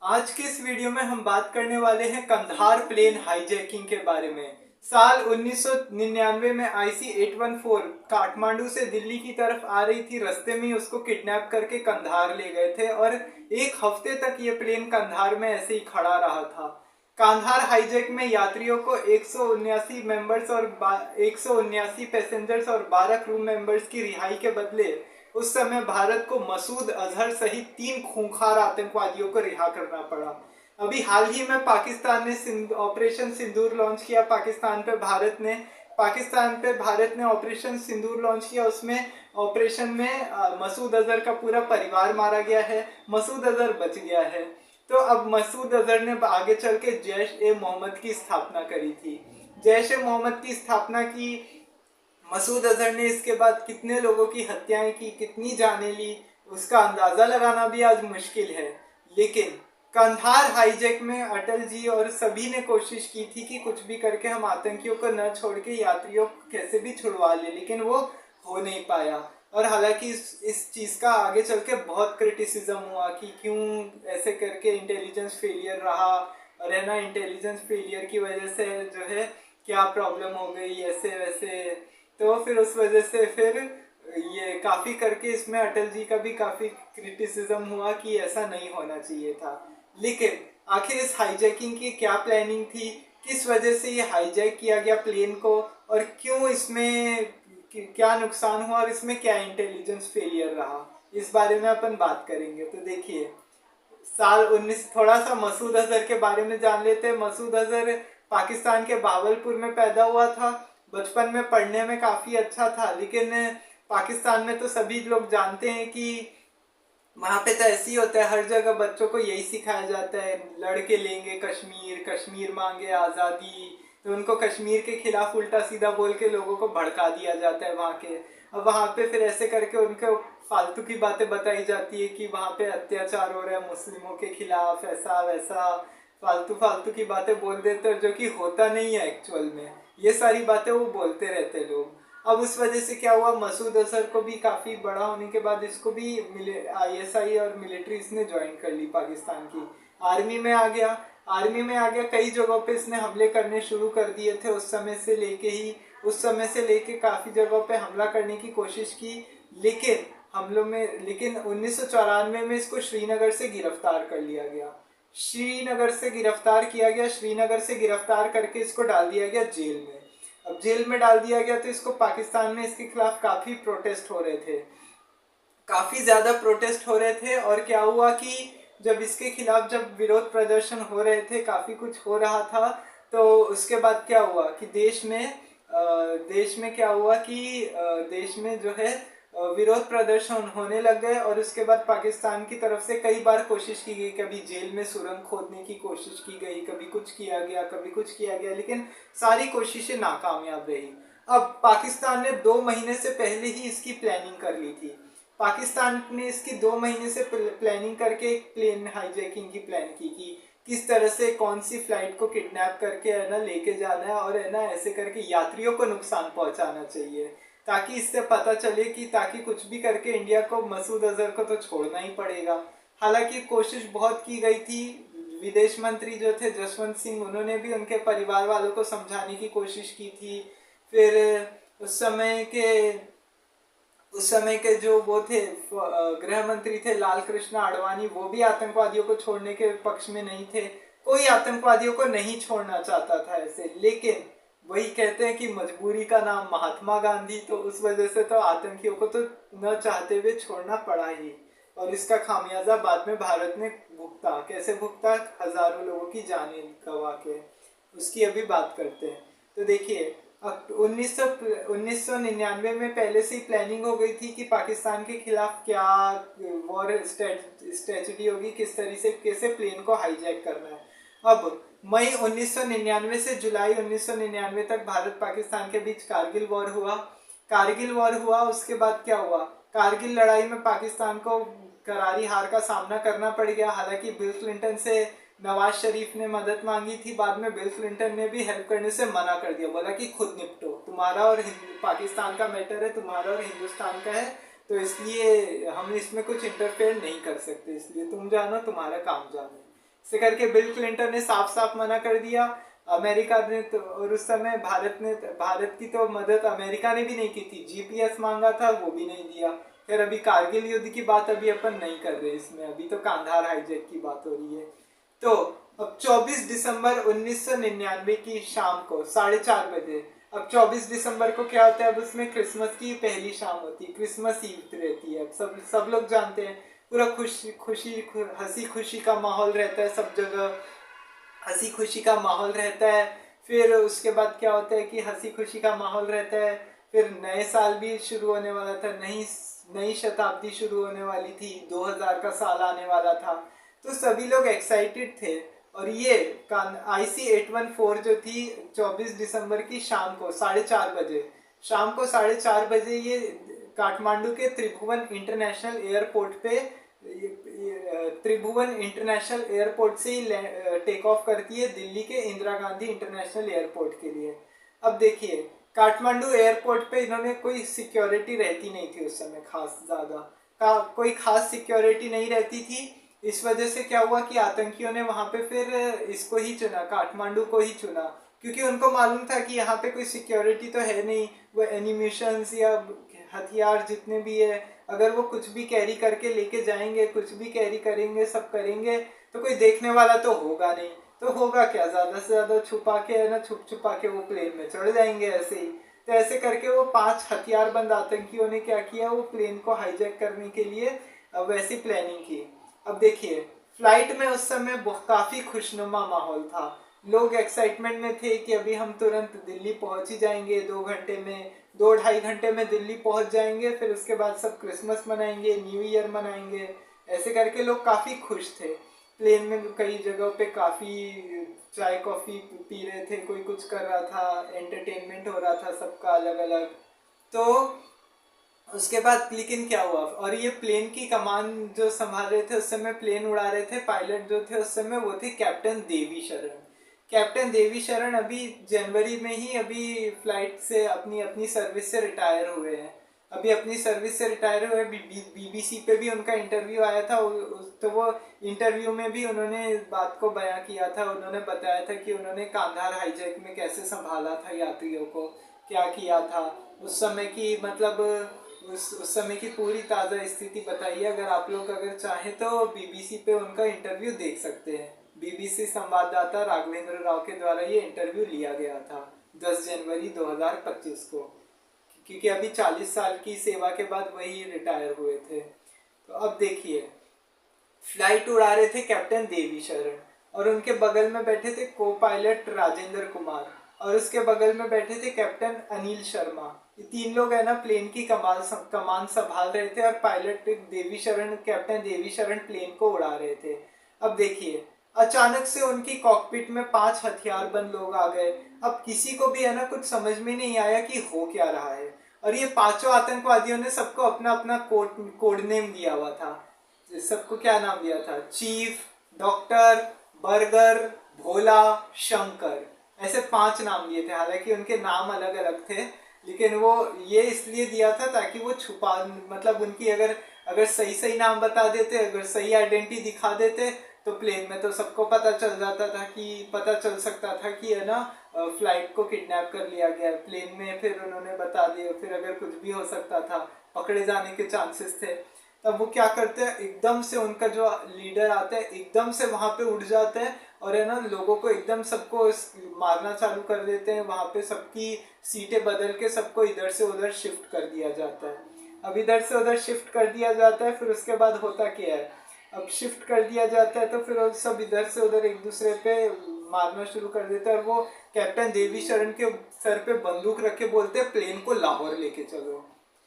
आज के इस वीडियो में हम बात करने वाले हैं कंधार प्लेन हाईजैकिंग के बारे में। साल 1999 में IC-814 काठमांडू से दिल्ली की तरफ आ रही थी। रास्ते में ही उसको किडनैप करके कंधार ले गए थे और एक हफ्ते तक ये प्लेन कंधार में ऐसे ही खड़ा रहा था। कांधार हाईजैक में यात्रियों को 179 मेंबर्स और 179 पैसेंजर्स और 12 क्रू मेंबर्स की रिहाई के बदले उस समय भारत को मसूद अजहर सहित 3 खूंखार आतंकवादियों को रिहा करना पड़ा। अभी हाल ही में पाकिस्तान ने ऑपरेशन सिंदूर लॉन्च किया। पाकिस्तान पे भारत ने ऑपरेशन सिंदूर लॉन्च किया। उसमें ऑपरेशन में मसूद अजहर का पूरा परिवार मारा गया है। मसूद अजहर बच गया है। तो अब मसूद अजहर ने आगे चल के जैश ए मोहम्मद की स्थापना करी थी। जैश ए मोहम्मद की स्थापना की। मसूद अजहर ने इसके बाद कितने लोगों की हत्याएं की, कितनी जानें ली, उसका अंदाजा लगाना भी आज मुश्किल है। लेकिन कंधार हाईजैक में अटल जी और सभी ने कोशिश की थी कि कुछ भी करके हम आतंकियों को न छोड़ के यात्रियों को कैसे भी छुड़वा ले, लेकिन वो हो नहीं पाया। और हालांकि इस चीज़ का आगे चल के बहुत क्रिटिसिज्म हुआ कि क्यों ऐसे करके इंटेलिजेंस फेलियर रहा, और है ना, इंटेलिजेंस फेलियर की वजह से जो है क्या प्रॉब्लम हो गई ऐसे वैसे। तो फिर उस वजह से फिर ये काफ़ी करके इसमें अटल जी का भी काफ़ी क्रिटिसिज्म हुआ कि ऐसा नहीं होना चाहिए था। लेकिन आखिर इस हाईजैकिंग की क्या प्लानिंग थी, किस वजह से ये हाईजैक किया गया प्लेन को, और क्यों इसमें क्या नुकसान हुआ, और इसमें क्या इंटेलिजेंस फेलियर रहा, इस बारे में अपन बात करेंगे। तो देखिए, साल 19 थोड़ा सा मसूद अजहर के बारे में जान लेते हैं। मसूद अजहर पाकिस्तान के बावलपुर में पैदा हुआ था। बचपन में पढ़ने में काफ़ी अच्छा था, लेकिन पाकिस्तान में तो सभी लोग जानते हैं कि वहाँ पे तो ऐसे ही होता है, हर जगह बच्चों को यही सिखाया जाता है, लड़के लेंगे कश्मीर, कश्मीर मांगे आज़ादी। तो उनको कश्मीर के खिलाफ उल्टा सीधा बोल के लोगों को भड़का दिया जाता है वहाँ के। अब वहाँ पे फिर ऐसे करके उनको फालतू की बातें बताई जाती है कि वहाँ पे अत्याचार हो रहा है मुस्लिमों के खिलाफ, ऐसा वैसा फालतू फालतू की बातें बोल देते हैं, जो कि होता नहीं है एक्चुअल में। ये सारी बातें वो बोलते रहते लोग। अब उस वजह से क्या हुआ, मसूद अजहर को भी काफ़ी बड़ा होने के बाद इसको भी मिले ISI और मिलिट्री इसने ज्वाइन कर ली पाकिस्तान की। आर्मी में आ गया। कई जगहों पे इसने हमले करने शुरू कर दिए थे। उस समय से लेके काफ़ी जगहों पे हमला करने की कोशिश की। लेकिन 1994 में इसको श्रीनगर से गिरफ्तार कर लिया गया। श्रीनगर से गिरफ्तार करके इसको डाल दिया गया जेल में। अब जेल में डाल दिया गया तो इसको पाकिस्तान में इसके खिलाफ काफ़ी प्रोटेस्ट हो रहे थे, काफ़ी ज़्यादा प्रोटेस्ट हो रहे थे। और क्या हुआ कि जब इसके खिलाफ जब विरोध प्रदर्शन हो रहे थे, काफ़ी कुछ हो रहा था, तो उसके बाद क्या हुआ कि देश में जो है विरोध प्रदर्शन होने लग गए। और उसके बाद पाकिस्तान की तरफ से कई बार कोशिश की गई, कभी जेल में सुरंग खोदने की कोशिश की गई, कभी कुछ किया गया, लेकिन सारी कोशिशें नाकामयाब रही। अब पाकिस्तान ने 2 महीने से पहले ही इसकी प्लानिंग कर ली थी। पाकिस्तान ने इसकी 2 महीने से प्लानिंग करके एक प्लेन हाईजैकिंग की प्लान की कि किस तरह से कौन सी फ्लाइट को किडनैप करके है ना लेके जाना है, और है ना ऐसे करके यात्रियों को नुकसान पहुंचाना चाहिए, ताकि इससे पता चले कि ताकि कुछ भी करके इंडिया को मसूद अजहर को तो छोड़ना ही पड़ेगा। हालांकि कोशिश बहुत की गई थी। विदेश मंत्री जो थे जसवंत सिंह, उन्होंने भी उनके परिवार वालों को समझाने की कोशिश की थी। फिर उस समय के जो वो थे गृह मंत्री थे लाल कृष्ण आडवाणी, वो भी आतंकवादियों को छोड़ने के पक्ष में नहीं थे। कोई आतंकवादियों को नहीं छोड़ना चाहता था ऐसे। लेकिन वही कहते हैं कि मजबूरी का नाम महात्मा गांधी, तो उस वजह से तो आतंकियों को तो न चाहते हुए छोड़ना पड़ा ही। और इसका खामियाजा बाद में भारत ने भुगता। कैसे भुगता? हजारों लोगों की जानें गंवा के। उसकी अभी बात करते हैं। तो देखिए, अब 1999 में पहले से ही प्लानिंग हो गई थी कि पाकिस्तान के खिलाफ क्या वॉर स्ट्रेटजी होगी, किस तरह से कैसे प्लेन को हाईजैक करना है। अब मई 1999 से जुलाई 1999 तक भारत पाकिस्तान के बीच कारगिल वॉर हुआ। उसके बाद क्या हुआ, कारगिल लड़ाई में पाकिस्तान को करारी हार का सामना करना पड़ गया। हालांकि बिल क्लिंटन से नवाज शरीफ ने मदद मांगी थी, बाद में बिल क्लिंटन ने भी हेल्प करने से मना कर दिया, बोला कि खुद निपटो, तुम्हारा और पाकिस्तान का मैटर है, तुम्हारा और हिंदुस्तान का है, तो इसलिए हम इसमें कुछ इंटरफेयर नहीं कर सकते, इसलिए तुम जानो, तुम्हारा काम जानो। ऐसे करके बिल क्लिंटन ने साफ साफ मना कर दिया। अमेरिका ने तो, और उस समय भारत की तो मदद अमेरिका ने भी नहीं की थी। जीपीएस मांगा था, वो भी नहीं दिया। फिर अभी कारगिल युद्ध की बात अभी अपन नहीं कर रहे इसमें, अभी तो कांधार हाईजैक की बात हो रही है। तो अब 24 दिसंबर 1999 की शाम को 4:30 बजे, अब 24 दिसंबर को क्या होता है, अब उसमें क्रिसमस की पहली शाम होती है, क्रिसमस ईव रहती है। सब लोग जानते हैं, पूरा हंसी खुशी का माहौल रहता है सब जगह, हंसी खुशी का माहौल रहता है। फिर उसके बाद क्या होता है कि हंसी खुशी का माहौल रहता है, फिर नए साल भी शुरू होने वाला था, नई नई शताब्दी शुरू होने वाली थी, 2000 का साल आने वाला था। तो सभी लोग एक्साइटेड थे। और ये IC-814 जो थी 24 दिसंबर की शाम को 4:30 बजे, शाम को 4:30 बजे ये काठमांडू के त्रिभुवन इंटरनेशनल एयरपोर्ट पे, त्रिभुवन इंटरनेशनल एयरपोर्ट से ही टेक ऑफ करती है दिल्ली के इंदिरा गांधी इंटरनेशनल एयरपोर्ट के लिए। अब देखिए, काठमांडू एयरपोर्ट पे इन्होंने कोई सिक्योरिटी रहती नहीं थी उस समय, खास ज़्यादा कोई खास सिक्योरिटी नहीं रहती थी। इस वजह से क्या हुआ कि आतंकियों ने वहां पे फिर इसको ही चुना, काठमांडू को ही चुना, क्योंकि उनको मालूम था कि यहाँ पे कोई सिक्योरिटी तो है नहीं। वो एनिमेशंस या हथियार जितने भी है, अगर वो कुछ भी कैरी करके लेके जाएंगे, कुछ भी कैरी करेंगे, सब करेंगे, तो कोई देखने वाला तो होगा नहीं। तो होगा क्या, ज्यादा से ज्यादा छुपा के है ना, छुपा के वो प्लेन में चढ़ जाएंगे ऐसे ही। तो ऐसे करके वो 5 हथियारबंद आतंकियों ने क्या किया, वो प्लेन को हाईजैक करने के लिए वैसी प्लानिंग की। अब देखिए, फ्लाइट में उस समय काफी खुशनुमा माहौल था। लोग एक्साइटमेंट में थे कि अभी हम तुरंत दिल्ली पहुंच ही जाएंगे, 2 घंटे में, 2-2.5 घंटे में दिल्ली पहुंच जाएंगे। फिर उसके बाद सब क्रिसमस मनाएंगे, न्यू ईयर मनाएंगे। ऐसे करके लोग काफी खुश थे। प्लेन में कई जगहों पे काफी चाय कॉफी पी रहे थे, कोई कुछ कर रहा था, एंटरटेनमेंट हो रहा था सबका अलग अलग। तो उसके बाद लेकिन क्या हुआ, और ये प्लेन की कमान जो संभाल रहे थे उस समय, प्लेन उड़ा रहे थे, पायलट जो थे उस समय, वो थे कैप्टन देवी शरण। कैप्टन देवी शरण अभी जनवरी में ही अभी फ्लाइट से अपनी अपनी सर्विस से रिटायर हुए हैं। अभी अपनी सर्विस से रिटायर हुए, बीबीसी पे भी उनका इंटरव्यू आया था। तो वो इंटरव्यू में भी उन्होंने इस बात को बयां किया था। उन्होंने बताया था कि उन्होंने कांधार हाईजैक में कैसे संभाला था यात्रियों को, क्या किया था उस समय की, मतलब उस समय की पूरी ताज़ा स्थिति बताइए। अगर आप लोग अगर चाहें तो बीबीसी पे उनका इंटरव्यू देख सकते हैं। बीबीसी संवाददाता राघवेंद्र राव के द्वारा ये इंटरव्यू लिया गया था 10 जनवरी 2025 को, क्योंकि अभी 40 साल की सेवा के बाद वही रिटायर हुए थे। तो अब देखिए, फ्लाइट उड़ा रहे थे कैप्टन देवी शरण, और उनके बगल में बैठे थे को पायलट राजेंद्र कुमार, और उसके बगल में बैठे थे कैप्टन अनिल शर्मा। ये 3 लोग है ना प्लेन की कमान संभाल रहे थे, और पायलट कैप्टन देवी शरण प्लेन को उड़ा रहे थे। अब देखिए, अचानक से उनकी कॉकपिट में 5 हथियारबंद लोग आ गए। अब किसी को भी है ना कुछ समझ में नहीं आया कि हो क्या रहा है। और ये 5 आतंकवादियों ने सबको अपना अपना कोड नेम दिया हुआ था। सबको क्या नाम दिया था, चीफ, डॉक्टर, बर्गर, भोला, शंकर, ऐसे 5 नाम दिए थे। हालांकि उनके नाम अलग अलग थे, लेकिन वो ये इसलिए दिया था ताकि वो छुपा, मतलब उनकी अगर सही सही नाम बता देते, अगर सही आइडेंटिटी दिखा देते, तो प्लेन में तो सबको पता चल सकता था कि है ना फ्लाइट को किडनैप कर लिया गया है प्लेन में। फिर उन्होंने बता दिया, फिर अगर कुछ भी हो सकता था, पकड़े जाने के चांसेस थे। तब वो क्या करते हैं, एकदम से उनका जो लीडर आता है एकदम से वहां पे उठ जाते हैं, और है ना लोगों को एकदम सबको मारना चालू कर देते हैं। वहां पे सबकी सीटें बदल के सबको इधर से उधर शिफ्ट कर दिया जाता है। अब इधर से उधर शिफ्ट कर दिया जाता है। फिर उसके बाद होता क्या है, अब शिफ्ट कर दिया जाता है तो फिर सब इधर से उधर एक दूसरे पे मारना शुरू कर देते हैं। और वो कैप्टन देवी शरण के सर पे बंदूक रख के बोलते हैं प्लेन को लाहौर लेके चलो।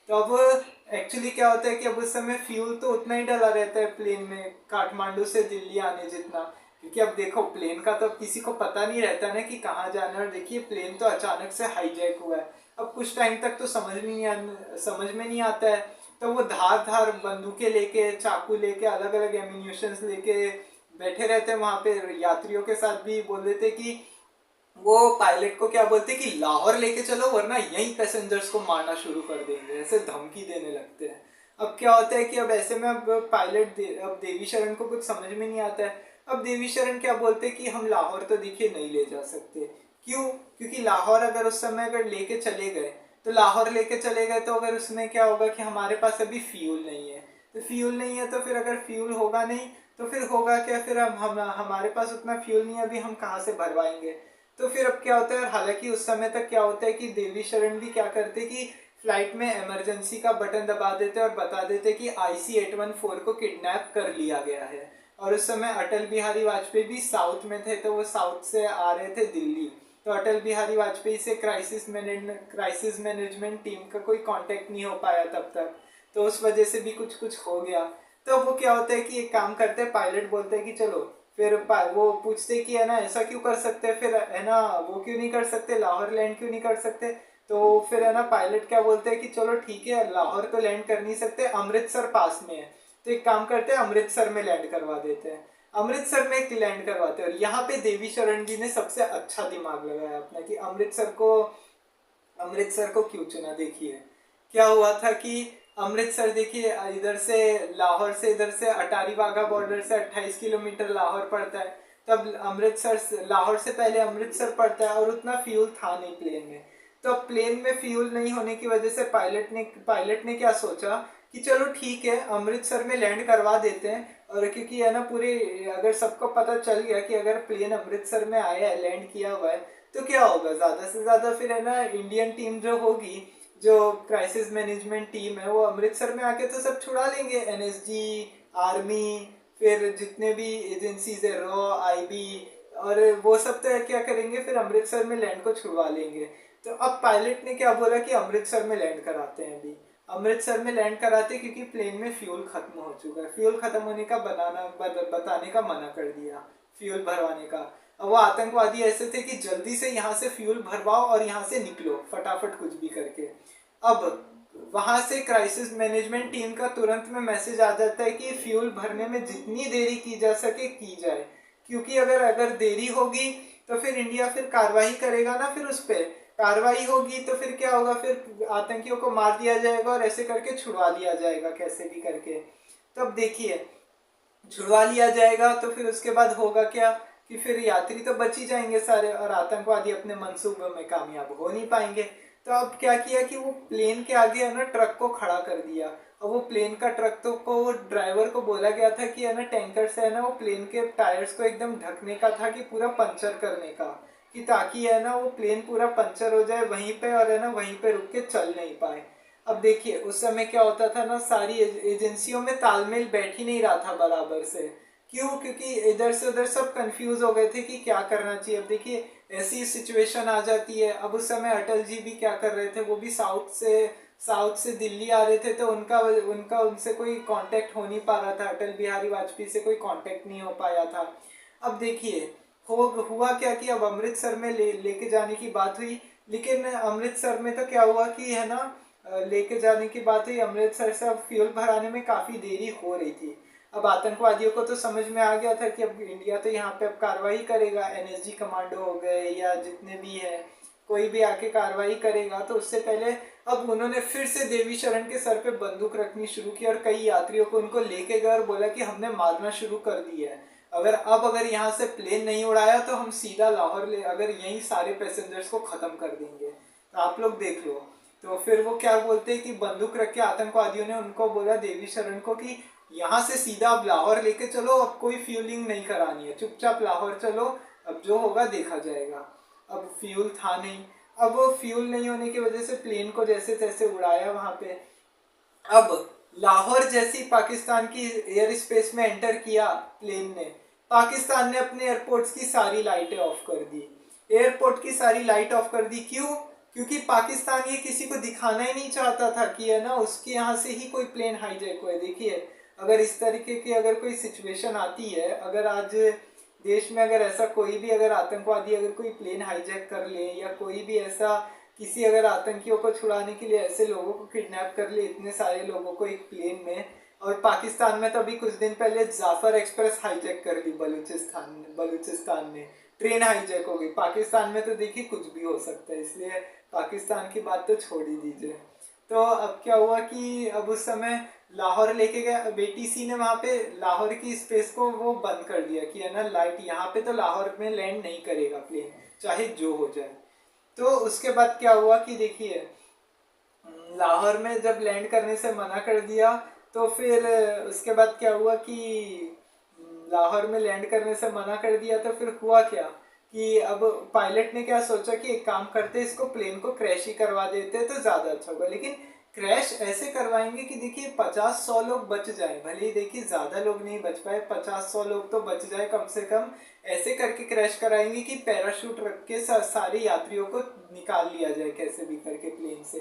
तो अब एक्चुअली क्या होता है कि अब उस समय फ्यूल तो उतना ही डला रहता है प्लेन में, काठमांडू से दिल्ली आने जितना, क्योंकि अब देखो प्लेन का तो किसी को पता नहीं रहता ना कि कहाँ जाना है। और देखिए प्लेन तो अचानक से हाईजैक हुआ है। अब कुछ टाइम तक तो समझ में नहीं आता है। तो वो धार बंदूकें लेके, चाकू लेके, अलग अलग एम्यूनिशंस लेके बैठे रहते हैं वहां पे। यात्रियों के साथ भी बोल देते कि वो पायलट को क्या बोलते कि लाहौर लेके चलो वरना यही पैसेंजर्स को मारना शुरू कर देंगे, ऐसे धमकी देने लगते हैं। अब क्या होता है कि अब ऐसे में अब पायलट अब देवी शरण को कुछ समझ में नहीं आता है। अब देवी शरण क्या बोलते कि हम लाहौर तो देखिए नहीं ले जा सकते। क्यों? क्योंकि लाहौर अगर उस समय अगर लेके चले गए तो लाहौर लेके चले गए तो अगर उसमें क्या होगा कि हमारे पास अभी फ्यूल नहीं है। तो फ्यूल नहीं है तो फिर अगर फ्यूल होगा नहीं तो फिर होगा क्या, फिर हम हमारे पास उतना फ्यूल नहीं है, अभी हम कहाँ से भरवाएंगे। तो फिर अब क्या होता है, हालांकि उस समय तक क्या होता है कि देवी शरण भी क्या करते कि फ्लाइट में इमरजेंसी का बटन दबा देते और बता देते कि IC-814 को किडनैप कर लिया गया है। और उस समय अटल बिहारी वाजपेयी भी साउथ में थे, तो वो साउथ से आ रहे थे दिल्ली। तो अटल बिहारी वाजपेयी से क्राइसिस मैनेजमेंट टीम का कोई कांटेक्ट नहीं हो पाया तब तक, तो उस वजह से भी कुछ कुछ हो गया। तो वो क्या होता है कि एक काम करते हैं, पायलट बोलते हैं कि चलो, फिर वो पूछते कि है ना ऐसा क्यों कर सकते हैं, फिर है ना वो क्यों नहीं कर सकते, लाहौर लैंड क्यों नहीं कर सकते। तो फिर है ना पायलट क्या बोलते हैं कि चलो ठीक है, लाहौर तो लैंड कर नहीं सकते, अमृतसर पास में है, तो एक काम करते हैं अमृतसर में लैंड करवा देते हैं। अमृतसर में लैंड करवाते हैं। और यहाँ पे देवी शरण जी ने सबसे अच्छा दिमाग लगाया अपना कि अमृतसर को क्यों चुना। देखिए क्या हुआ था कि अमृतसर, देखिए इधर से लाहौर से, इधर से अटारी वाघा बॉर्डर से 28 किलोमीटर लाहौर पड़ता है। तब लाहौर से पहले अमृतसर पड़ता है और उतना फ्यूल था नहीं प्लेन में। तो अब प्लेन में फ्यूल नहीं होने की वजह से पायलट ने क्या सोचा कि चलो ठीक है अमृतसर में लैंड करवा देते हैं। और क्योंकि है ना पूरे, अगर सबको पता चल गया कि अगर प्लेन अमृतसर में आया है, लैंड किया हुआ है, तो क्या होगा, ज्यादा से ज्यादा फिर है ना इंडियन टीम जो होगी, जो क्राइसिस मैनेजमेंट टीम है, वो अमृतसर में आके तो सब छुड़ा लेंगे, NSG, आर्मी, फिर जितने भी एजेंसीज है, रॉ, IB, और वो सब तो क्या करेंगे, फिर अमृतसर में लैंड को छुड़वा लेंगे। तो अब पायलट ने क्या बोला कि अमृतसर में लैंड कराते हैं। अभी अमृतसर में लैंड कराते क्योंकि प्लेन में फ्यूल खत्म हो चुका है, फ्यूल खत्म होने का बताने का मना कर दिया, फ्यूल भरवाने का। अब वो आतंकवादी ऐसे थे कि जल्दी से यहाँ से फ्यूल भरवाओ और यहाँ से निकलो फटाफट कुछ भी करके। अब वहां से क्राइसिस मैनेजमेंट टीम का तुरंत में मैसेज आ जाता है कि फ्यूल भरने में जितनी देरी की जा सके की जाए, क्योंकि अगर देरी होगी तो फिर इंडिया फिर कार्रवाई करेगा ना, फिर उस पर कार्रवाई होगी तो फिर क्या होगा, फिर आतंकियों को मार दिया जाएगा और ऐसे करके छुड़वा लिया जाएगा कैसे भी करके। तो अब देखिए छुड़वा लिया जाएगा तो फिर उसके बाद होगा क्या कि फिर यात्री तो बच ही जाएंगे सारे और आतंकवादी अपने मंसूबों में कामयाब हो नहीं पाएंगे। तो अब क्या किया कि वो प्लेन के आगे है ना ट्रक को खड़ा कर दिया। और वो प्लेन का ट्रक तो को ड्राइवर को बोला गया था कि है ना टैंकर से है ना वो प्लेन के टायर्स को एकदम ढकने का था, कि पूरा पंचर करने का, कि ताकि है ना वो प्लेन पूरा पंचर हो जाए वहीं पे और है ना वहीं पे रुक के चल नहीं पाए। अब देखिए उस समय क्या होता था ना, सारी एजेंसियों में तालमेल बैठ ही नहीं रहा था बराबर से। क्यों? क्योंकि इधर से उधर सब कंफ्यूज हो गए थे कि क्या करना चाहिए। अब देखिए ऐसी सिचुएशन आ जाती है। अब उस समय अटल जी भी क्या कर रहे थे, वो भी साउथ से दिल्ली आ रहे थे, तो उनका उनका उनसे कोई कांटेक्ट हो नहीं पा रहा था, अटल बिहारी वाजपेयी से कोई कांटेक्ट नहीं हो पाया था। अब देखिए हुआ क्या कि अब अमृतसर में लेके जाने की बात हुई, लेकिन अमृतसर में तो क्या हुआ कि है ना लेके जाने की बात हुई अमृतसर से, अब फ्यूल भराने में काफ़ी देरी हो रही थी। अब आतंकवादियों को तो समझ में आ गया था कि अब इंडिया तो यहाँ पे अब कार्रवाई करेगा, NSG कमांडो हो गए या जितने भी है, कोई भी आके कार्रवाई करेगा। तो उससे पहले अब उन्होंने फिर से देवी शरण के सर पे बंदूक रखनी शुरू की और कई यात्रियों को उनको लेके गए और बोला कि हमने मारना शुरू कर दिया है, अगर यहाँ से प्लेन नहीं उड़ाया तो हम सीधा लाहौर अगर यहीं सारे पैसेंजर्स को खत्म कर देंगे, तो आप लोग देख लो। तो फिर वो क्या बोलते हैं कि बंदूक रख के आतंकवादियों ने उनको बोला देवी शरण को कि यहाँ से सीधा अब लाहौर लेके चलो, अब कोई फ्यूलिंग नहीं करानी है, चुपचाप लाहौर चलो, अब जो होगा देखा जाएगा। अब फ्यूल था नहीं। अब वो फ्यूल नहीं होने की वजह से प्लेन को जैसे तैसे उड़ाया वहां पे। अब लाहौर जैसी पाकिस्तान की एयर स्पेस में एंटर किया प्लेन ने, पाकिस्तान ने अपने एयरपोर्ट्स की सारी लाइटें ऑफ कर दी, एयरपोर्ट की सारी लाइट ऑफ कर दी। क्यों? क्योंकि पाकिस्तान ये किसी को दिखाना ही नहीं चाहता था कि है ना उसके यहाँ से ही कोई प्लेन हाईजैक हुआ है। देखिए अगर इस तरीके की अगर कोई सिचुएशन आती है, अगर आज देश में अगर ऐसा कोई भी अगर आतंकवादी अगर कोई प्लेन हाईजैक कर ले, या कोई भी ऐसा किसी अगर आतंकियों को छुड़ाने के लिए ऐसे लोगों को किडनैप कर ले, इतने सारे लोगों को एक प्लेन में। और पाकिस्तान में तो अभी कुछ दिन पहले जाफर एक्सप्रेस हाईजैक कर ली बलूचिस्तान में, ट्रेन हाईजैक हो गई। पाकिस्तान में तो देखिए कुछ भी हो सकता है, इसलिए पाकिस्तान की बात तो छोड़ ही दीजिए। तो अब क्या हुआ कि अब उस समय लाहौर लेके गए। अब एटीसी ने वहां पे लाहौर की स्पेस को वो बंद कर दिया कि है ना, लाइट यहाँ पे तो लाहौर में लैंड नहीं करेगा प्लेन, चाहे जो हो जाए। तो उसके बाद क्या हुआ कि देखिए, लाहौर में जब लैंड करने से मना कर दिया, तो फिर उसके बाद क्या हुआ कि लाहौर में लैंड करने से मना कर दिया, तो फिर हुआ क्या कि अब पायलट ने क्या सोचा कि एक काम करते, इसको प्लेन को क्रैश ही करवा देते तो ज़्यादा अच्छा होगा। लेकिन क्रैश ऐसे करवाएंगे कि देखिए 50-100 लोग बच जाए, भले ही देखिए ज़्यादा लोग नहीं बच पाए, 50-100 लोग तो बच जाए कम से कम। ऐसे करके क्रैश कराएंगे कि पैराशूट रख के सारे यात्रियों को निकाल लिया जाए कैसे भी करके प्लेन से,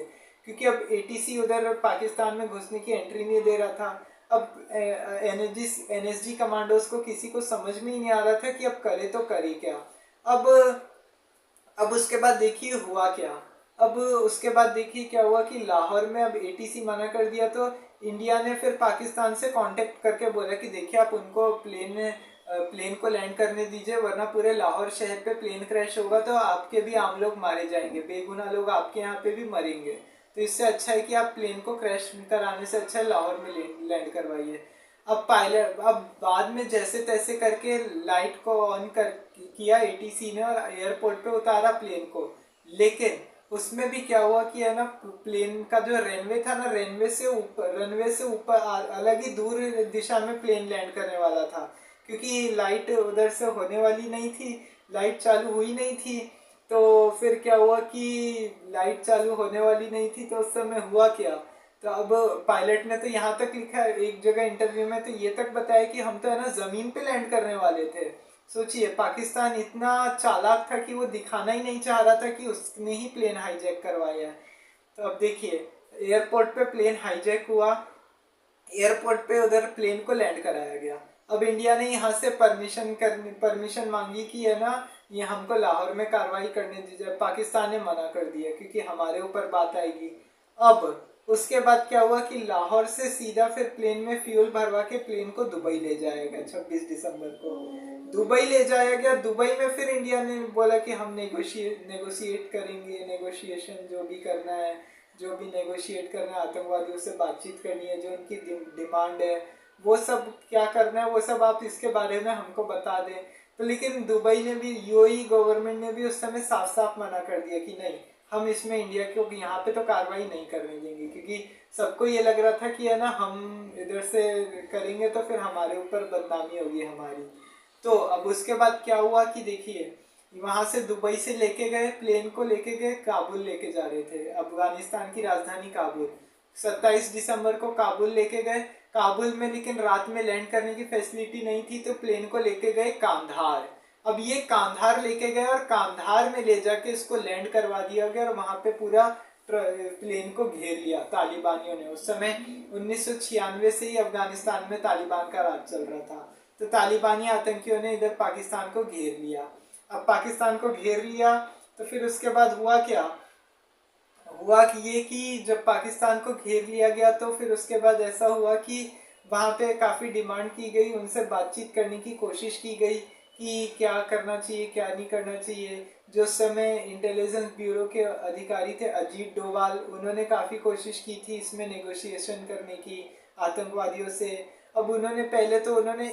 क्योंकि अब एटीसी उधर पाकिस्तान में घुसने की एंट्री नहीं दे रहा था। अब एनएसजी कमांडोज को किसी को समझ में ही नहीं आ रहा था कि अब करे तो करे क्या। अब अब उसके बाद देखिए हुआ क्या। अब उसके बाद देखिए क्या हुआ कि लाहौर में अब एटीसी मना कर दिया, तो इंडिया ने फिर पाकिस्तान से कांटेक्ट करके बोला कि देखिए आप उनको प्लेन को लैंड करने दीजिए, वरना पूरे लाहौर शहर पे प्लेन क्रैश होगा तो आपके भी आम लोग मारे जाएंगे, बेगुनाह लोग आपके यहाँ पे भी मरेंगे। तो इससे अच्छा है कि आप प्लेन को क्रैश कराने से अच्छा है लाहौर में लैंड करवाइए। अब पायलट अब बाद में जैसे तैसे करके लाइट को ऑन कर किया एटीसी ने और एयरपोर्ट पे उतारा प्लेन को। लेकिन उसमें भी क्या हुआ कि है ना, प्लेन का जो रनवे था ना, रनवे से ऊपर अलग ही दूर दिशा में प्लेन लैंड करने वाला था, क्योंकि लाइट उधर से होने वाली नहीं थी, लाइट चालू हुई नहीं थी। तो फिर क्या हुआ कि लाइट चालू होने वाली नहीं थी, तो उस समय हुआ क्या। तो अब पायलट ने तो यहाँ तक लिखा है एक जगह इंटरव्यू में, तो ये तक बताया कि हम तो है ना जमीन पे लैंड करने वाले थे। सोचिए पाकिस्तान इतना चालाक था कि वो दिखाना ही नहीं चाह रहा था कि उसने ही प्लेन हाईजैक करवाया है। तो अब देखिए एयरपोर्ट पे प्लेन हाईजैक हुआ, एयरपोर्ट पे उधर प्लेन को लैंड कराया गया। अब इंडिया ने यहाँ से परमिशन मांगी कि है ना, ये हमको लाहौर में कार्रवाई करने दीजिए। पाकिस्तान ने मना कर दिया क्योंकि हमारे ऊपर बात आएगी। अब उसके बाद क्या हुआ कि लाहौर से सीधा फिर प्लेन में फ्यूल भरवा के प्लेन को दुबई ले जाया गया 26 दिसंबर को। दुबई ले जाया गया। दुबई में फिर इंडिया ने बोला कि हम नेगोशिएट करेंगे, नेगोशिएशन जो भी करना है, जो भी नेगोशिएट करना है, आतंकवादियों से बातचीत करनी है, जो उनकी डिमांड है वो सब क्या करना है, वो सब आप इसके बारे में हमको बता दें। तो लेकिन दुबई ने भी, यूएई गवर्नमेंट ने भी उस समय साफ साफ मना कर दिया कि नहीं, हम इसमें इंडिया को यहाँ पे तो कार्रवाई नहीं करने देंगे, क्योंकि सबको ये लग रहा था कि है ना हम इधर से करेंगे तो फिर हमारे ऊपर बदनामी होगी हमारी। तो अब उसके बाद क्या हुआ कि देखिए, वहां से दुबई से लेके गए, प्लेन को लेके गए काबुल लेके जा रहे थे, अफगानिस्तान की राजधानी काबुल। 27 दिसंबर को काबुल लेके गए। काबुल में लेकिन रात में लैंड करने की फैसिलिटी नहीं थी, तो प्लेन को लेके गए कांधार। अब ये कांधार लेके गए और कांधार में ले जाके इसको लैंड करवा दिया गया और वहां पे पूरा प्लेन को घेर लिया तालिबानियों ने। उस समय 1996 से ही अफगानिस्तान में तालिबान का राज चल रहा था, तो तालिबानी आतंकियों ने इधर पाकिस्तान को घेर लिया। अब पाकिस्तान को घेर लिया तो फिर उसके बाद हुआ क्या, हुआ कि ये कि जब पाकिस्तान को घेर लिया गया तो फिर उसके बाद ऐसा हुआ कि वहाँ पे काफ़ी डिमांड की गई, उनसे बातचीत करने की कोशिश की गई कि क्या करना चाहिए क्या नहीं करना चाहिए। जो उस समय इंटेलिजेंस ब्यूरो के अधिकारी थे अजीत डोवाल, उन्होंने काफ़ी कोशिश की थी इसमें नेगोशिएशन करने की आतंकवादियों से। अब उन्होंने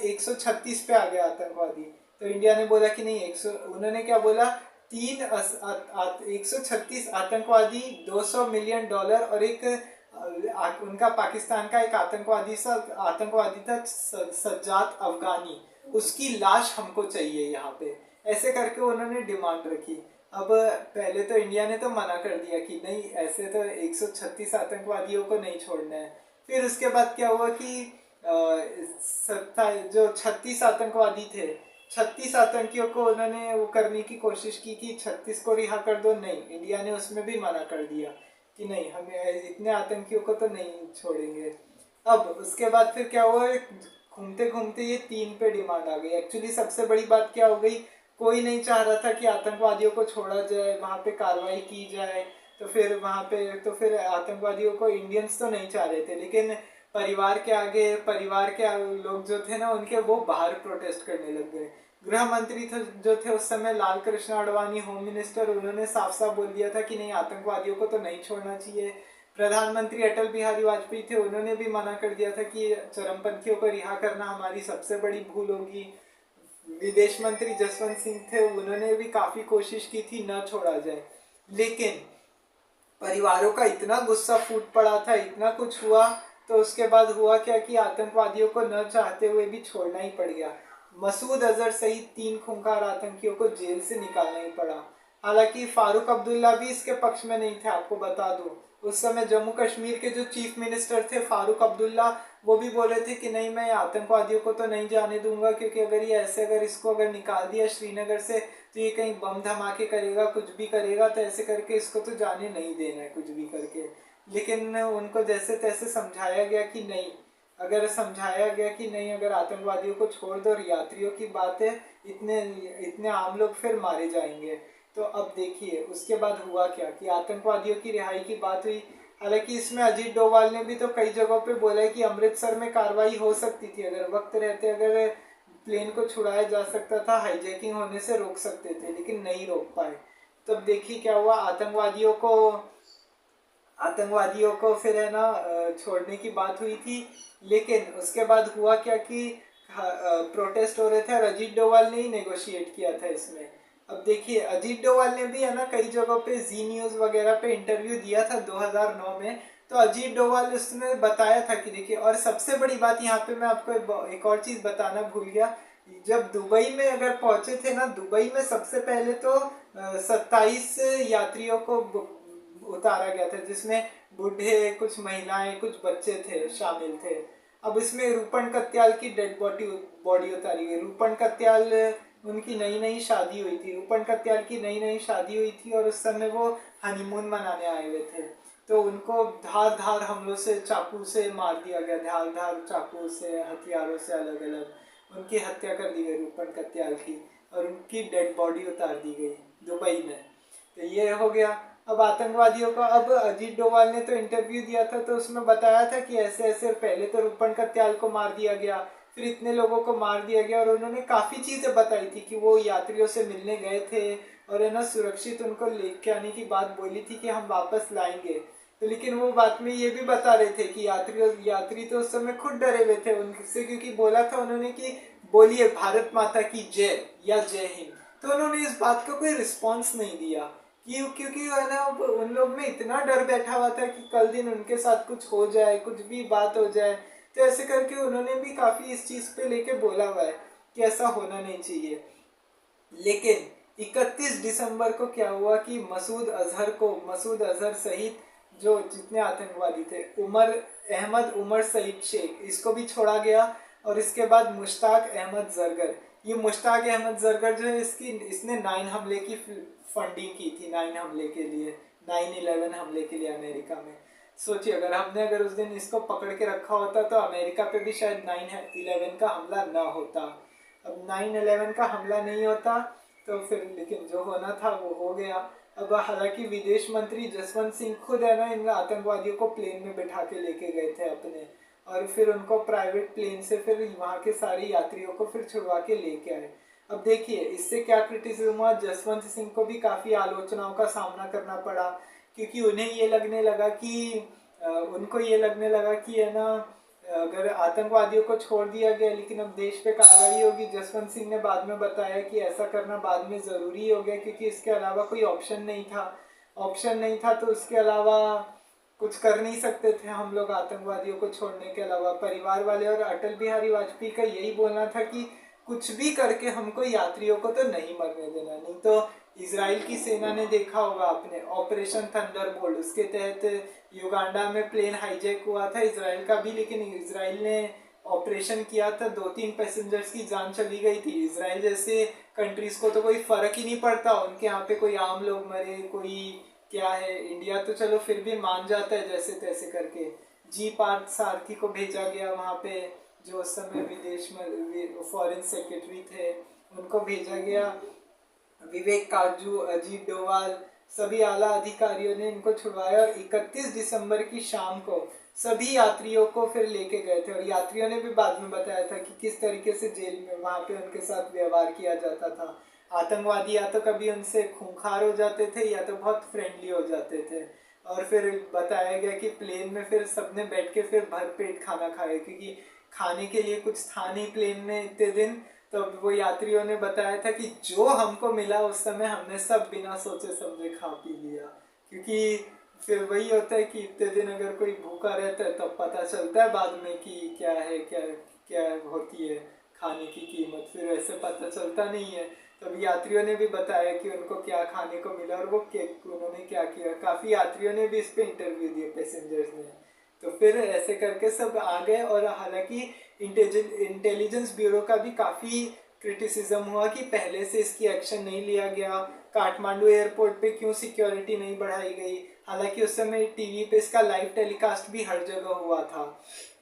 136 पे आ गया आतंकवादी, तो इंडिया ने बोला कि नहीं, 100, उन्होंने क्या बोला, 136 आतंकवादी, $200 मिलियन और एक उनका पाकिस्तान का एक आतंकवादी था सज्जाद अफगानी, उसकी लाश हमको चाहिए यहाँ पे, ऐसे करके उन्होंने डिमांड रखी। अब पहले तो इंडिया ने तो मना कर दिया कि नहीं, ऐसे तो 136 आतंकवादियों को नहीं छोड़ना है। फिर उसके बाद क्या हुआ कि जो 36 आतंकवादी थे, 36 आतंकियों को उन्होंने वो करने की कोशिश की कि 36 को रिहा कर दो, नहीं, इंडिया ने उसमें भी मना कर दिया कि नहीं, हमें इतने आतंकियों को तो नहीं छोड़ेंगे। अब उसके बाद फिर क्या हुआ, घूमते घूमते ये 3 पे डिमांड आ गई। एक्चुअली सबसे बड़ी बात क्या हो गई, कोई नहीं चाह रहा था कि आतंकवादियों को छोड़ा जाए, वहाँ पे कार्रवाई की जाए। तो फिर वहाँ पे तो फिर आतंकवादियों को इंडियंस तो नहीं चाह रहे थे, लेकिन परिवार के लोग जो थे ना उनके, वो बाहर प्रोटेस्ट करने लग गए। गृह मंत्री जो थे उस समय लाल कृष्ण आडवाणी, होम मिनिस्टर, उन्होंने साफ साफ बोल दिया था कि नहीं, आतंकवादियों को तो नहीं छोड़ना चाहिए। प्रधानमंत्री अटल बिहारी वाजपेयी थे, उन्होंने भी मना कर दिया था कि चरमपंथियों को रिहा करना हमारी सबसे बड़ी भूल होगी। विदेश मंत्री जसवंत सिंह थे, उन्होंने भी काफी कोशिश की थी न छोड़ा जाए, लेकिन परिवारों का इतना गुस्सा फूट पड़ा था, इतना कुछ हुआ, तो उसके बाद हुआ क्या कि आतंकवादियों को न चाहते हुए भी छोड़ना ही पड़ गया। मसूद अजहर सहित 3 खूंखार आतंकियों को जेल से निकालना ही पड़ा। हालांकि फारूक अब्दुल्ला भी इसके पक्ष में नहीं थे, आपको बता दूं। उस समय जम्मू कश्मीर के जो चीफ मिनिस्टर थे फारूक अब्दुल्ला, वो भी बोले थे कि नहीं, मैं आतंकवादियों को तो नहीं जाने दूंगा, क्योंकि अगर ये ऐसे, अगर इसको अगर निकाल दिया श्रीनगर से तो ये कहीं बम धमाके करेगा, कुछ भी करेगा, तो ऐसे करके इसको तो जाने नहीं देना है कुछ भी करके। लेकिन उनको जैसे तैसे समझाया गया कि नहीं, अगर समझाया गया कि नहीं, अगर आतंकवादियों को छोड़ दो, और यात्रियों की बात है, इतने इतने आम लोग फिर मारे जाएंगे। तो अब देखिए उसके बाद हुआ क्या कि आतंकवादियों की रिहाई की बात हुई। हालांकि इसमें अजीत डोभाल ने भी तो कई जगहों पे बोला है कि अमृतसर में कार्रवाई हो सकती थी, अगर वक्त रहते अगर प्लेन को छुड़ाया जा सकता था, हाईजैकिंग होने से रोक सकते थे, लेकिन नहीं रोक पाए। तो अब देखिए क्या हुआ, आतंकवादियों को फिर है ना छोड़ने की बात हुई थी, लेकिन उसके बाद हुआ क्या कि प्रोटेस्ट हो रहे थे और अजीत डोभाल ने ही नेगोशिएट किया था इसमें। अब देखिए अजीत डोभाल ने भी है ना कई जगहों पे जी न्यूज वगैरह पे इंटरव्यू दिया था 2009 में। तो अजीत डोभाल उसने बताया था कि देखिए, और सबसे बड़ी बात यहाँ पे मैं आपको एक और चीज बताना भूल गया। जब दुबई में अगर पहुंचे थे ना, दुबई में सबसे पहले तो 27 यात्रियों को उतारा गया था, जिसमें बूढ़े, कुछ महिलाएं, कुछ बच्चे थे, शामिल थे। अब इसमें रूपन कत्याल की डेड बॉडी उतारी गई। रूपन कत्याल, उनकी नई नई शादी हुई थी, रूपन कत्याल की नई नई शादी हुई थी, और उस समय वो हनीमून मनाने आए हुए थे। तो उनको धार धार हमलों से, चाकू से मार दिया गया, धार धार चाकू से, हथियारों से अलग अलग उनकी हत्या कर दी गई रूपन कत्याल की, और उनकी डेड बॉडी उतार दी गई दुबई में। तो ये हो गया। अब आतंकवादियों का, अब अजीत डोभाल ने तो इंटरव्यू दिया था, तो उसमें बताया था कि ऐसे ऐसे पहले तो रूपन कत्याल को मार दिया गया, फिर इतने लोगों को मार दिया गया, और उन्होंने काफ़ी चीज़ें बताई थी कि वो यात्रियों से मिलने गए थे, और है ना सुरक्षित उनको लेके आने की बात बोली थी कि हम वापस लाएंगे। तो लेकिन वो बात में ये भी बता रहे थे कि यात्री तो उस समय खुद डरे हुए थे उनसे, क्योंकि बोला था उन्होंने कि बोलिए भारत माता की जय या जय हिंद। तो उन्होंने इस बात का कोई रिस्पॉन्स नहीं दिया, क्योंकि है ना उन लोग में इतना डर बैठा हुआ था कि कल दिन उनके साथ कुछ हो जाए, कुछ भी बात हो जाए। तो ऐसे करके उन्होंने भी काफी इस चीज पे लेके बोला हुआ है कि ऐसा होना नहीं चाहिए। लेकिन 31 दिसंबर को क्या हुआ कि मसूद अजहर सहित जो जितने आतंकवादी थे, उमर सईद शेख, इसको भी छोड़ा गया। और इसके बाद मुश्ताक अहमद जरगर, ये मुश्ताक अहमद जरगर जो है, इसने 9 हमले की फंडिंग की थी, 9 हमले के लिए, 9/11 हमले के लिए अमेरिका में। सोचिए अगर उस दिन इसको पकड़ के रखा होता तो अमेरिका पे भी शायद 9/11 का हमला ना होता। अब 9/11 का हमला नहीं होता तो फिर, लेकिन जो होना था वो हो गया। अब हालांकि विदेश मंत्री जसवंत सिंह खुद है ना इन आतंकवादियों को प्लेन में बैठा के लेके गए थे अपने, और फिर उनको प्राइवेट प्लेन से फिर वहाँ के सारे यात्रियों को फिर छुड़वा के लेके आए। अब देखिए इससे क्या क्रिटिसिज्म हुआ, जसवंत सिंह को भी काफ़ी आलोचनाओं का सामना करना पड़ा, क्योंकि उन्हें ये लगने लगा कि उनको ये लगने लगा कि है ना अगर आतंकवादियों को छोड़ दिया गया लेकिन अब देश पे कार्रवाई होगी। जसवंत सिंह ने बाद में बताया कि ऐसा करना बाद में ज़रूरी हो गया, क्योंकि इसके अलावा कोई ऑप्शन नहीं था, तो उसके अलावा कुछ कर नहीं सकते थे हम लोग आतंकवादियों को छोड़ने के अलावा। परिवार वाले और अटल बिहारी वाजपेयी का यही बोलना था कि कुछ भी करके हमको यात्रियों को तो नहीं मरने देना। नहीं तो इजराइल की सेना ने देखा होगा आपने, ऑपरेशन थंडरबोल्ट, उसके तहत युगांडा में प्लेन हाईजैक हुआ था इजराइल का भी, लेकिन इजराइल ने ऑपरेशन किया था, 2-3 पैसेंजर्स की जान चली गई थी। इजराइल जैसे कंट्रीज को तो कोई फर्क ही नहीं पड़ता, उनके यहाँ पे कोई आम लोग मरे, कोई क्या है। इंडिया तो चलो फिर भी मान जाता है जैसे तैसे करके। जी पार्थ सारथी को भेजा गया वहाँ पे, जो उस समय विदेश में फॉरेन सेक्रेटरी थे, उनको भेजा गया। विवेक काजू, अजीत डोभाल, सभी आला अधिकारियों ने इनको छुड़वाया, और 31 दिसंबर की शाम को सभी यात्रियों को फिर लेके गए थे। और यात्रियों ने भी बाद में बताया था कि किस तरीके से जेल में वहाँ पे उनके साथ व्यवहार किया जाता था। आतंकवादी या तो कभी उनसे खूंखार हो जाते थे या तो बहुत फ्रेंडली हो जाते थे। और फिर बताया गया कि प्लेन में फिर सबने बैठ के फिर भरपेट खाना खाया, क्योंकि खाने के लिए कुछ था नहीं प्लेन में इतने दिन। तो वो यात्रियों ने बताया था कि जो हमको मिला उस समय हमने सब बिना सोचे समझे खा पी लिया, क्योंकि फिर वही होता है कि इतने दिन अगर कोई भूखा रहता है तब पता चलता है बाद में कि क्या है, क्या क्या होती है खाने की कीमत, फिर ऐसे पता चलता नहीं है। तब यात्रियों ने भी बताया कि उनको क्या खाने को मिला और वो उन्होंने क्या किया। काफ़ी यात्रियों ने भी इस पे इंटरव्यू दिए, पैसेंजर्स ने। तो फिर ऐसे करके सब आ गए। और हालांकि इंटेलिजेंस ब्यूरो का भी काफ़ी क्रिटिसिज्म हुआ कि पहले से इसकी एक्शन नहीं लिया गया, काठमांडू एयरपोर्ट पे क्यों सिक्योरिटी नहीं बढ़ाई गई। हालांकि उस समय टीवी पे इसका लाइव टेलीकास्ट भी हर जगह हुआ था,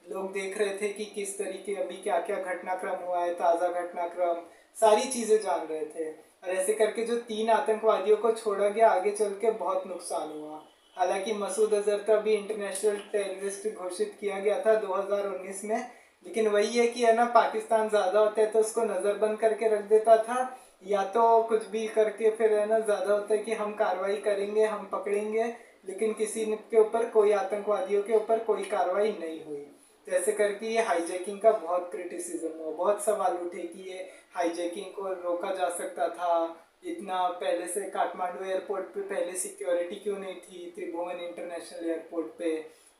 लोग देख रहे थे कि किस तरीके अभी क्या क्या घटनाक्रम हुआ है, ताज़ा घटनाक्रम, सारी चीज़ें जान रहे थे। और ऐसे करके जो 3 आतंकवादियों को छोड़ा गया, आगे चल के बहुत नुकसान हुआ। हालांकि मसूद अजहर का भी इंटरनेशनल टेररिस्ट घोषित किया गया था 2019 में, लेकिन वही है कि है ना, पाकिस्तान ज़्यादा होता है तो उसको नज़रबंद करके रख देता था, या तो कुछ भी करके फिर है ना, ज़्यादा होता है कि हम कार्रवाई करेंगे, हम पकड़ेंगे, लेकिन किसी के ऊपर, कोई आतंकवादियों के ऊपर कोई कार्रवाई नहीं हुई। तो ऐसे करके ये हाईजैकिंग का बहुत क्रिटिसिज्म हुआ, बहुत सवाल उठे कि ये हाईजैकिंग को रोका जा सकता था, इतना पहले से काठमांडू एयरपोर्ट पे पहले सिक्योरिटी क्यों नहीं थी, त्रिभुवन इंटरनेशनल एयरपोर्ट पे,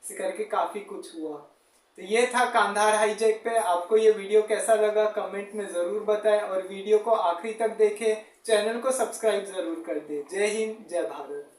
इसे करके काफ़ी कुछ हुआ। तो ये था कांधार हाईजैक पे। आपको ये वीडियो कैसा लगा कमेंट में ज़रूर बताएं, और वीडियो को आखिरी तक देखें, चैनल को सब्सक्राइब ज़रूर कर दें। जय हिंद, जय भारत।